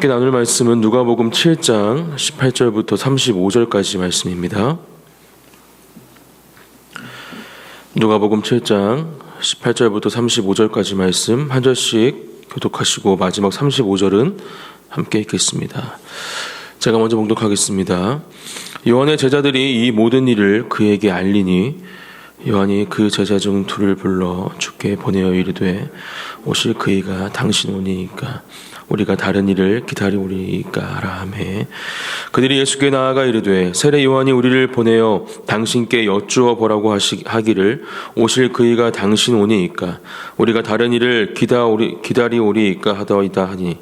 함께 나눌 말씀은 누가복음 7장 18절부터 35절까지 말씀입니다. 누가복음 7장 18절부터 35절까지 말씀 한 절씩 교독하시고 마지막 35절은 함께 읽겠습니다. 제가 먼저 봉독하겠습니다. 요한의 제자들이 이 모든 일을 그에게 알리니 요한이 그 제자 중 둘을 불러 주께 보내어 이르되 오실 그이가 당신 오니이까 우리가 다른 일을 기다리오리이까 하라 하매 그들이 예수께 나아가 이르되 세례 요한이 우리를 보내어 당신께 여쭈어 보라고 하기를 오실 그이가 당신 오니이까 우리가 다른 일을 기다리오리이까 하더이다 하니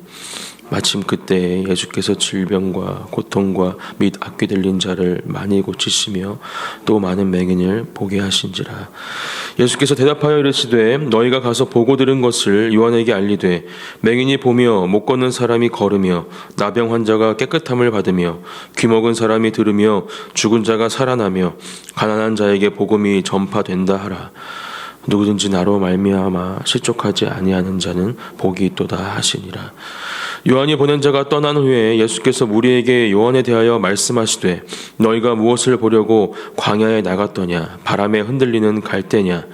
마침 그때 예수께서 질병과 고통과 및 악귀 들린 자를 많이 고치시며 또 많은 맹인을 보게 하신지라. 예수께서 대답하여 이르시되 너희가 가서 보고 들은 것을 요한에게 알리되 맹인이 보며 못 걷는 사람이 걸으며 나병 환자가 깨끗함을 받으며 귀먹은 사람이 들으며 죽은 자가 살아나며 가난한 자에게 복음이 전파된다 하라. 누구든지 나로 말미암아 실족하지 아니하는 자는 복이 있도다 하시니라. 요한이 보낸 자가 떠난 후에 예수께서 무리에게 요한에 대하여 말씀하시되 너희가 무엇을 보려고 광야에 나갔더냐? 바람에 흔들리는 갈대냐?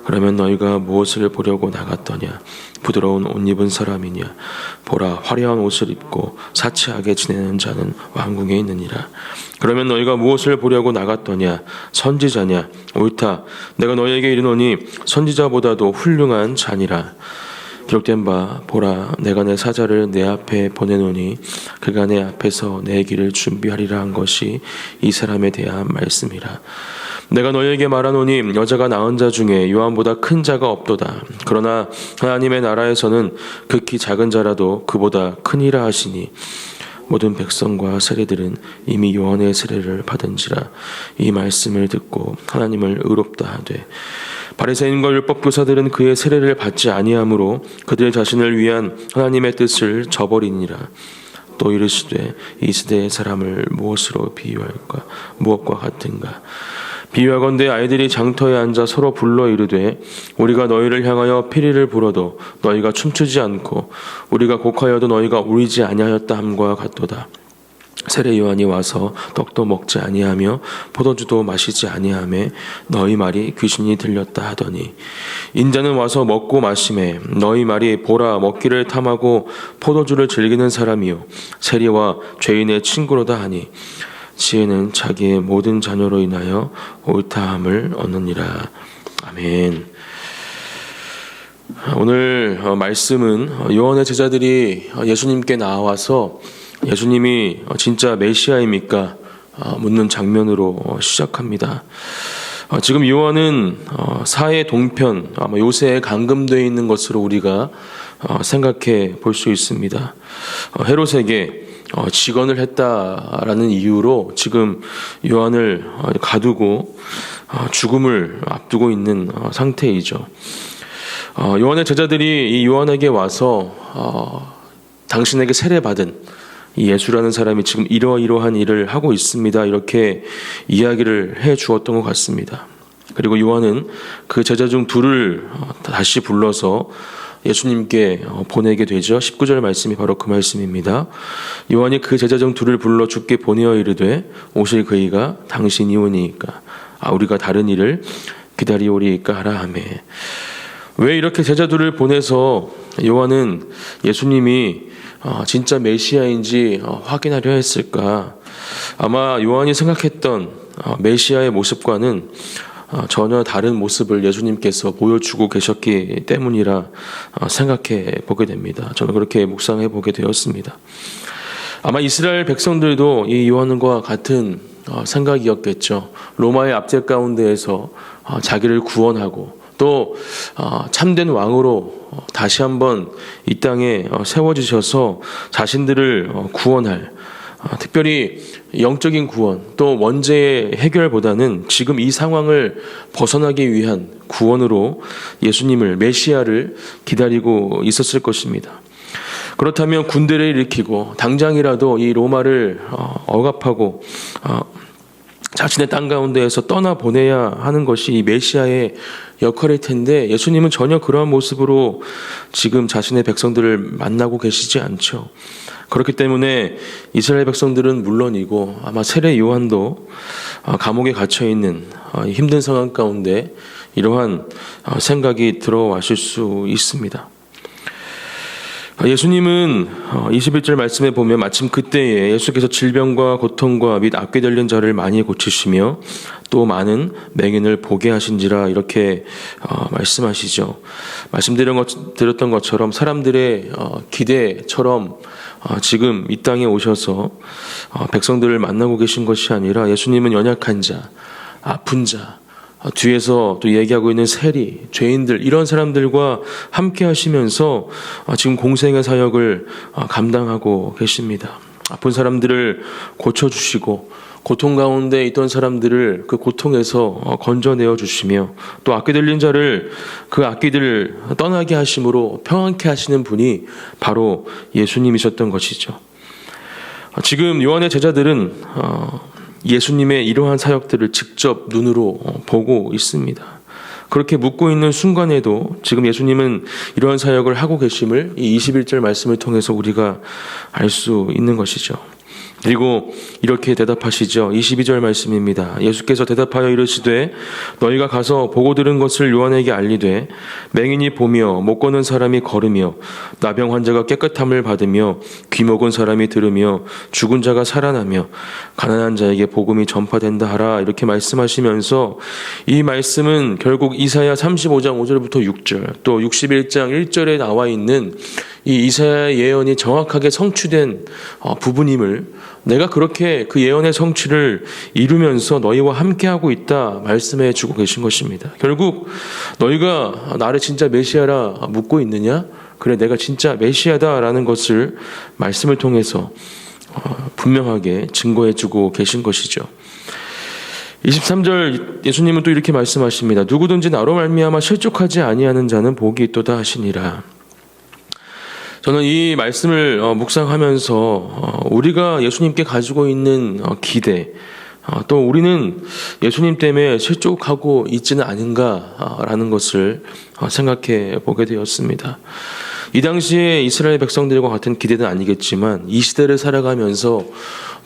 그러면 너희가 무엇을 보려고 나갔더냐? 부드러운 옷 입은 사람이냐? 보라, 화려한 옷을 입고 사치하게 지내는 자는 왕궁에 있느니라. 그러면 너희가 무엇을 보려고 나갔더냐? 선지자냐? 옳다, 내가 너희에게 이르노니 선지자보다도 훌륭한 자니라. 기록된 바 보라, 내가 내 사자를 내 앞에 보내노니 그가 내 앞에서 내 길을 준비하리라 한 것이 이 사람에 대한 말씀이라. 내가 너희에게 말하노니 여자가 낳은 자 중에 요한보다 큰 자가 없도다. 그러나 하나님의 나라에서는 극히 작은 자라도 그보다 크니라 하시니 모든 백성과 세리들은 이미 요한의 세례를 받은지라. 이 말씀을 듣고 하나님을 의롭다 하되 바리새인과 율법 교사들은 그의 세례를 받지 아니하므로 그들 자신을 위한 하나님의 뜻을 저버리니라. 또 이르시되 이 시대의 사람을 무엇으로 비유할까? 무엇과 같은가? 비유하건대 아이들이 장터에 앉아 서로 불러 이르되 우리가 너희를 향하여 피리를 불어도 너희가 춤추지 않고 우리가 곡하여도 너희가 울지 아니하였다 함과 같도다. 세례 요한이 와서 떡도 먹지 아니하며 포도주도 마시지 아니하며 너희 말이 귀신이 들렸다 하더니 인자는 와서 먹고 마시매 너희 말이 보라 먹기를 탐하고 포도주를 즐기는 사람이요 세리와 죄인의 친구로다 하니 지혜는 자기의 모든 자녀로 인하여 옳다함을 얻느니라. 아멘. 오늘 말씀은 요한의 제자들이 예수님께 나와서 예수님이 진짜 메시아입니까? 묻는 장면으로 시작합니다. 지금 요한은 사해 동편, 아마 요새에 감금되어 있는 것으로 우리가 생각해 볼 수 있습니다. 헤롯에게 직언을 했다라는 이유로 지금 요한을 가두고 죽음을 앞두고 있는 상태이죠. 요한의 제자들이 이 요한에게 와서 당신에게 세례받은 이 예수라는 사람이 지금 이러이러한 일을 하고 있습니다. 이렇게 이야기를 해 주었던 것 같습니다. 그리고 요한은 그 제자 중 둘을 다시 불러서 예수님께 보내게 되죠. 19절 말씀이 바로 그 말씀입니다. 요한이 그 제자 중 둘을 불러 주께 보내어 이르되 오실 그이가 당신이 오니이까 우리가 다른 일을 기다리오리이까 하라 하매. 왜 이렇게 제자 둘을 보내서 요한은 예수님이 진짜 메시아인지 확인하려 했을까? 아마 요한이 생각했던 메시아의 모습과는 전혀 다른 모습을 예수님께서 보여주고 계셨기 때문이라 생각해 보게 됩니다. 저는 그렇게 묵상해 보게 되었습니다. 아마 이스라엘 백성들도 이 요한과 같은 생각이었겠죠. 로마의 압제 가운데에서 자기를 구원하고 또 참된 왕으로 다시 한번 이 땅에 세워지셔서 자신들을 구원할, 특별히 영적인 구원, 또 원죄의 해결보다는 지금 이 상황을 벗어나기 위한 구원으로 예수님을, 메시아를 기다리고 있었을 것입니다. 그렇다면 군대를 일으키고 당장이라도 이 로마를 억압하고 자신의 땅 가운데에서 떠나보내야 하는 것이 이 메시아의 역할일 텐데 예수님은 전혀 그러한 모습으로 지금 자신의 백성들을 만나고 계시지 않죠. 그렇기 때문에 이스라엘 백성들은 물론이고 아마 세례 요한도 감옥에 갇혀 있는 힘든 상황 가운데 이러한 생각이 들어왔을 수 있습니다. 예수님은 21절 말씀에 보면 마침 그때에 예수께서 질병과 고통과 및 악귀 들린 자를 많이 고치시며 또 많은 맹인을 보게 하신지라 이렇게 말씀하시죠. 말씀드렸던 것처럼 사람들의 기대처럼 지금 이 땅에 오셔서 백성들을 만나고 계신 것이 아니라 예수님은 연약한 자, 아픈 자, 뒤에서 또 얘기하고 있는 세리, 죄인들 이런 사람들과 함께 하시면서 지금 공생의 사역을 감당하고 계십니다. 아픈 사람들을 고쳐주시고 고통 가운데 있던 사람들을 그 고통에서 건져내어 주시며 또 악귀 들린 자를 그 악귀들을 떠나게 하심으로 평안케 하시는 분이 바로 예수님이셨던 것이죠. 지금 요한의 제자들은 예수님의 이러한 사역들을 직접 눈으로 보고 있습니다. 그렇게 묻고 있는 순간에도 지금 예수님은 이러한 사역을 하고 계심을 이 21절 말씀을 통해서 우리가 알 수 있는 것이죠. 그리고 이렇게 대답하시죠. 22절 말씀입니다. 예수께서 대답하여 이르시되 너희가 가서 보고 들은 것을 요한에게 알리되 맹인이 보며 못 걷는 사람이 걸으며 나병 환자가 깨끗함을 받으며 귀 먹은 사람이 들으며 죽은 자가 살아나며 가난한 자에게 복음이 전파된다 하라 이렇게 말씀하시면서 이 말씀은 결국 이사야 35장 5절부터 6절 또 61장 1절에 나와 있는 이 이사야의 예언이 정확하게 성취된 부분임을 내가 그렇게 그 예언의 성취를 이루면서 너희와 함께하고 있다 말씀해 주고 계신 것입니다. 결국 너희가 나를 진짜 메시아라 묻고 있느냐? 그래 내가 진짜 메시아다라는 것을 말씀을 통해서 분명하게 증거해 주고 계신 것이죠. 23절 예수님은 또 이렇게 말씀하십니다. 누구든지 나로 말미암아 실족하지 아니하는 자는 복이 있도다 하시니라. 저는 이 말씀을 묵상하면서 우리가 예수님께 가지고 있는 기대 또 우리는 예수님 때문에 실족하고 있지는 않은가라는 것을 생각해 보게 되었습니다. 이 당시에 이스라엘 백성들과 같은 기대는 아니겠지만 이 시대를 살아가면서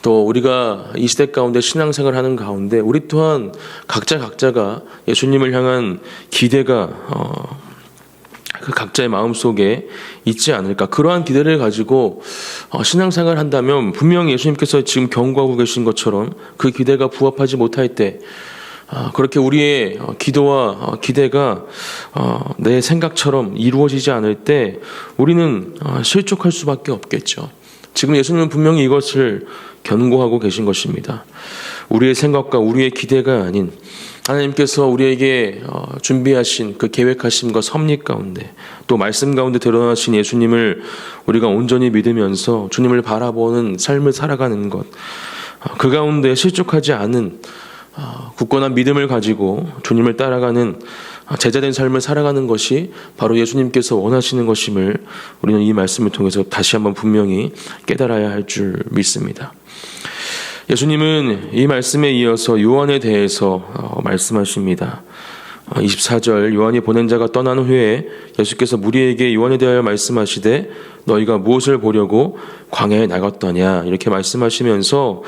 또 우리가 이 시대 가운데 신앙생활을 하는 가운데 우리 또한 각자가 예수님을 향한 기대가 그 각자의 마음속에 있지 않을까. 그러한 기대를 가지고 신앙생활을 한다면 분명히 예수님께서 지금 경고하고 계신 것처럼 그 기대가 부합하지 못할 때 그렇게 우리의 기도와 기대가 내 생각처럼 이루어지지 않을 때 우리는 실족할 수밖에 없겠죠. 지금 예수님은 분명히 이것을 경고하고 계신 것입니다. 우리의 생각과 우리의 기대가 아닌 하나님께서 우리에게 준비하신 그 계획하심과 섭리 가운데 또 말씀 가운데 드러나신 예수님을 우리가 온전히 믿으면서 주님을 바라보는 삶을 살아가는 것, 그 가운데 실족하지 않은 굳건한 믿음을 가지고 주님을 따라가는 제자된 삶을 살아가는 것이 바로 예수님께서 원하시는 것임을 우리는 이 말씀을 통해서 다시 한번 분명히 깨달아야 할 줄 믿습니다. 예수님은 이 말씀에 이어서 요한에 대해서 말씀하십니다. 24절 요한이 보낸 자가 떠난 후에 예수께서 무리에게 요한에 대하여 말씀하시되 너희가 무엇을 보려고 광야에 나갔더냐 이렇게 말씀하시면서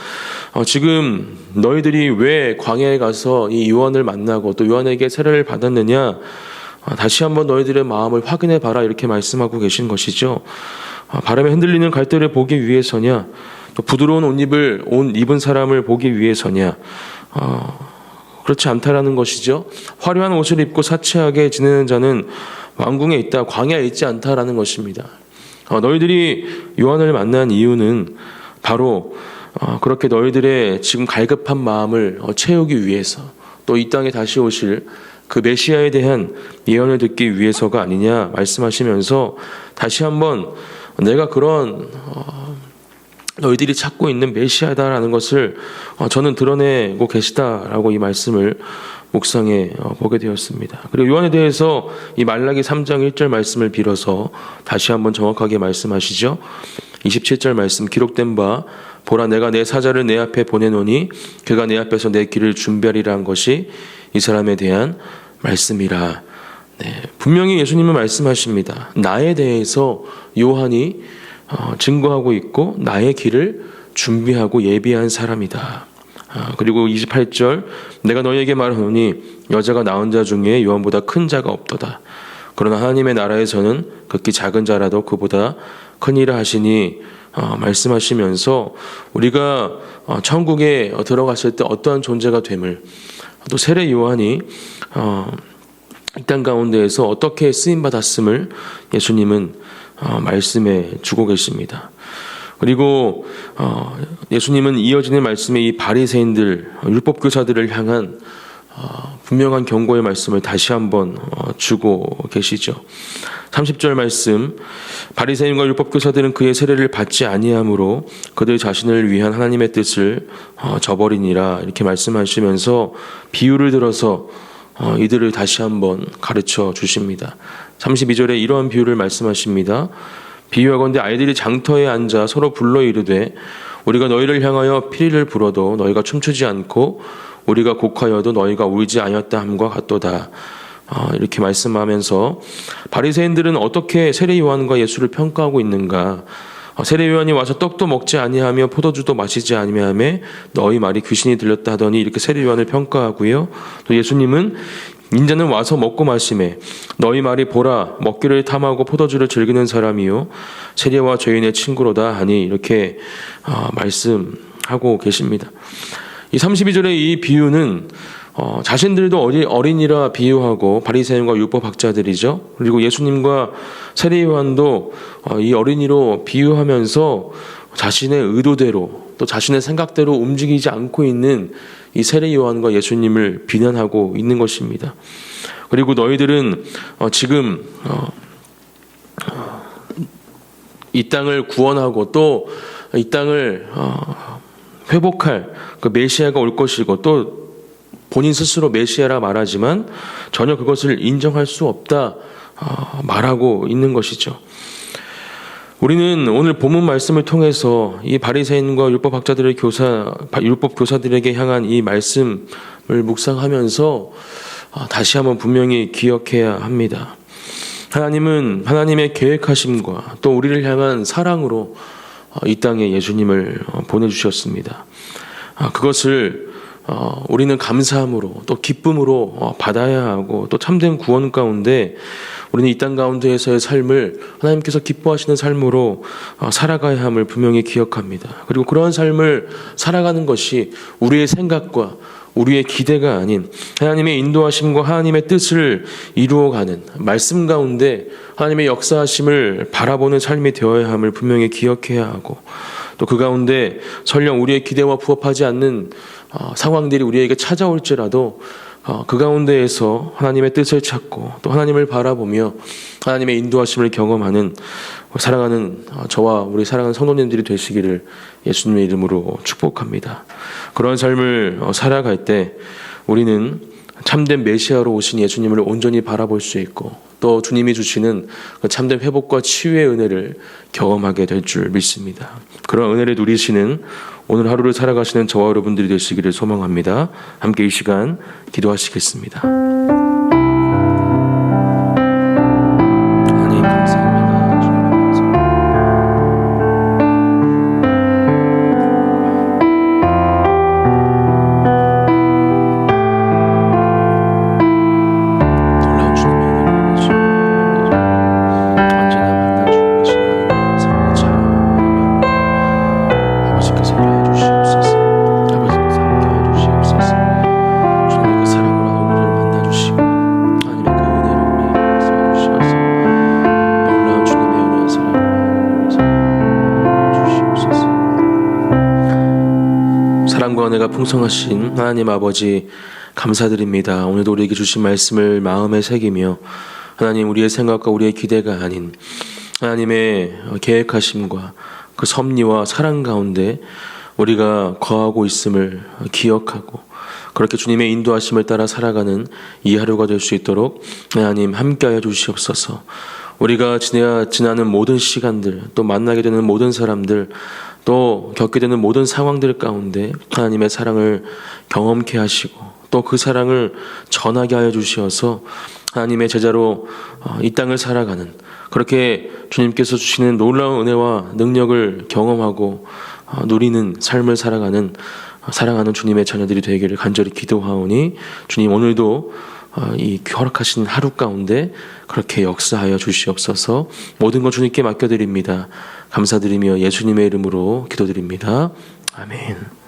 지금 너희들이 왜 광야에 가서 이 요한을 만나고 또 요한에게 세례를 받았느냐 다시 한번 너희들의 마음을 확인해 봐라 이렇게 말씀하고 계신 것이죠. 바람에 흔들리는 갈대를 보기 위해서냐 또 부드러운 옷 입은 사람을 보기 위해서냐 그렇지 않다라는 것이죠. 화려한 옷을 입고 사치하게 지내는 자는 왕궁에 있다 광야에 있지 않다라는 것입니다. 너희들이 요한을 만난 이유는 바로 그렇게 너희들의 지금 갈급한 마음을 채우기 위해서 또 이 땅에 다시 오실 그 메시아에 대한 예언을 듣기 위해서가 아니냐 말씀하시면서 다시 한번 내가 그런 너희들이 찾고 있는 메시아다라는 것을 저는 드러내고 계시다라고 이 말씀을 묵상해 보게 되었습니다. 그리고 요한에 대해서 이 말라기 3장 1절 말씀을 빌어서 다시 한번 정확하게 말씀하시죠. 27절 말씀 기록된 바 보라 내가 내 사자를 내 앞에 보내노니 그가 내 앞에서 내 길을 준비하리라 한 것이 이 사람에 대한 말씀이라. 네, 분명히 예수님은 말씀하십니다. 나에 대해서 요한이 증거하고 있고 나의 길을 준비하고 예비한 사람이다. 그리고 28절 내가 너희에게 말하노니 여자가 낳은 자 중에 요한보다 큰 자가 없도다. 그러나 하나님의 나라에서는 극히 작은 자라도 그보다 큰 일을 하시니 말씀하시면서 우리가 천국에 들어갔을 때 어떠한 존재가 됨을, 또 세례 요한이 이 땅 가운데에서 어떻게 쓰임받았음을 예수님은 말씀해 주고 계십니다. 그리고 예수님은 이어지는 말씀에 이 바리새인들, 율법 교사들을 향한 분명한 경고의 말씀을 다시 한번 주고 계시죠. 30절 말씀, 바리새인과 율법 교사들은 그의 세례를 받지 아니하므로 그들 자신을 위한 하나님의 뜻을 저버리니라, 이렇게 말씀하시면서 비유를 들어서 이들을 다시 한번 가르쳐 주십니다. 32절에 이러한 비유를 말씀하십니다. 비유하건대 아이들이 장터에 앉아 서로 불러 이르되 우리가 너희를 향하여 피리를 불어도 너희가 춤추지 않고 우리가 곡하여도 너희가 울지 아니었다 함과 같도다. 이렇게 말씀하면서 바리새인들은 어떻게 세례 요한과 예수를 평가하고 있는가? 세례 요한이 와서 떡도 먹지 아니하며 포도주도 마시지 아니하며 너희 말이 귀신이 들렸다 하더니 이렇게 세례 요한을 평가하고요. 또 예수님은 인자는 와서 먹고 마시매 너희 말이 보라 먹기를 탐하고 포도주를 즐기는 사람이요 세례와 죄인의 친구로다 하니, 이렇게 말씀하고 계십니다. 이 32절의 이 비유는 자신들도 어린이라 비유하고 바리새인과 율법학자들이죠. 그리고 예수님과 세례 요한도 이 어린이로 비유하면서 자신의 의도대로 또 자신의 생각대로 움직이지 않고 있는 이 세례 요한과 예수님을 비난하고 있는 것입니다. 그리고 너희들은 지금 이 땅을 구원하고 또 이 땅을 회복할 그 메시아가 올 것이고 또 본인 스스로 메시아라 말하지만 전혀 그것을 인정할 수 없다 말하고 있는 것이죠. 우리는 오늘 본문 말씀을 통해서 이 바리새인과 율법 교사들에게 향한 이 말씀을 묵상하면서 다시 한번 분명히 기억해야 합니다. 하나님은 하나님의 계획하심과 또 우리를 향한 사랑으로 이 땅에 예수님을 보내주셨습니다. 그것을 우리는 감사함으로 또 기쁨으로 받아야 하고, 또 참된 구원 가운데 우리는 이 땅 가운데에서의 삶을 하나님께서 기뻐하시는 삶으로 살아가야 함을 분명히 기억합니다. 그리고 그러한 삶을 살아가는 것이 우리의 생각과 우리의 기대가 아닌 하나님의 인도하심과 하나님의 뜻을 이루어가는 말씀 가운데 하나님의 역사하심을 바라보는 삶이 되어야 함을 분명히 기억해야 하고, 또 그 가운데 설령 우리의 기대와 부합하지 않는 상황들이 우리에게 찾아올지라도 그 가운데에서 하나님의 뜻을 찾고 또 하나님을 바라보며 하나님의 인도하심을 경험하는 사랑하는 저와 우리 사랑하는 성도님들이 되시기를 예수님의 이름으로 축복합니다. 그런 삶을 살아갈 때 우리는 참된 메시아로 오신 예수님을 온전히 바라볼 수 있고, 또 주님이 주시는 그 참된 회복과 치유의 은혜를 경험하게 될 줄 믿습니다. 그런 은혜를 누리시는 오늘 하루를 살아가시는 저와 여러분들이 되시기를 소망합니다. 함께 이 시간 기도하시겠습니다. 하나님 감사합니다. 주님 감사합니다. 놀라운 주님의 은혜를 주시고 언제나 만나주고 계시는 하나님의 사랑을 찬양합니다. 아버지께서 일하여 주시옵소서. 아버지께서 함께하여 주시옵소서. 주님의 그 사랑으로 우리를 만나주시고 하나님의 그 은혜로 우리에게 주시옵소서. 놀라운 주님의 은혜와 사랑으로 주시옵소서. 사랑과 은혜가 풍성하신 하나님 아버지 감사드립니다. 오늘도 우리에게 주신 말씀을 마음에 새기며 하나님, 우리의 생각과 우리의 기대가 아닌 하나님의 계획하심과 그 섭리와 사랑 가운데 우리가 거하고 있음을 기억하고, 그렇게 주님의 인도하심을 따라 살아가는 이 하루가 될 수 있도록 하나님 함께하여 주시옵소서. 우리가 지나는 모든 시간들, 또 만나게 되는 모든 사람들, 또 겪게 되는 모든 상황들 가운데 하나님의 사랑을 경험케 하시고 또 그 사랑을 전하게 하여 주시어서 하나님의 제자로 이 땅을 살아가는, 그렇게 주님께서 주시는 놀라운 은혜와 능력을 경험하고 누리는 삶을 살아가는 사랑하는 주님의 자녀들이 되기를 간절히 기도하오니, 주님 오늘도 이 허락하신 하루 가운데 그렇게 역사하여 주시옵소서. 모든 것 주님께 맡겨드립니다. 감사드리며 예수님의 이름으로 기도드립니다. 아멘.